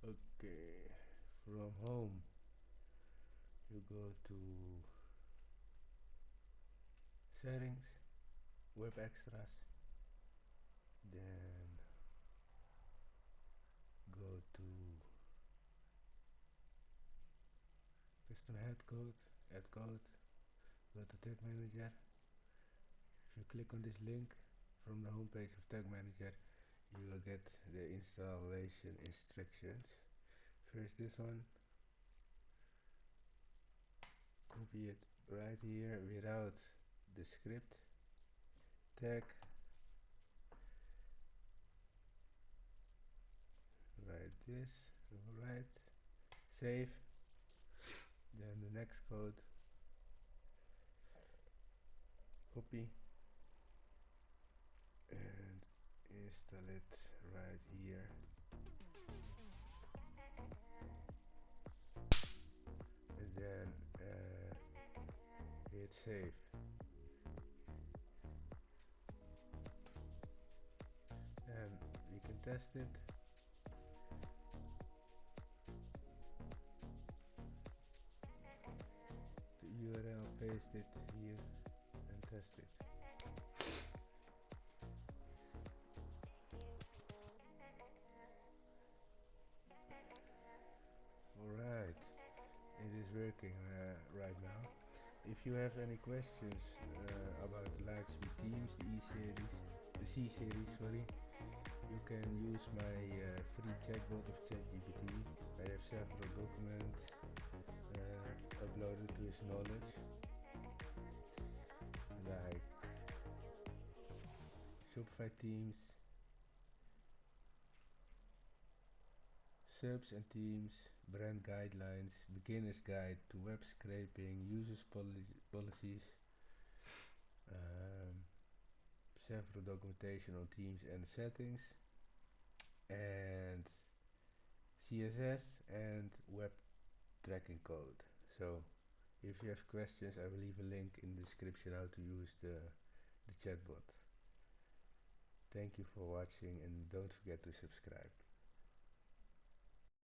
Okay, from home you go to settings, web extras, then go to custom add code, go to tag manager. If you click on this link from the home page of tag manager, you will get the installation instructions. First this one, copy it right here without the script tag, write this, alright, save, then the next code, copy and install it right here, and then hit save. And we can test it. The URL, paste it here and test it. Alright, it is working right now. If you have any questions about Lightspeed Teams, the C series, sorry, you can use my free chatbot of ChatGPT. I have several documents uploaded to his knowledge, like Shopify themes, subs and themes, brand guidelines, beginner's guide to web scraping, users policies, um, several documentation on themes and settings, and CSS and web tracking code. So if you have questions, I will leave a link in the description how to use the chatbot. Thank you for watching and don't forget to subscribe.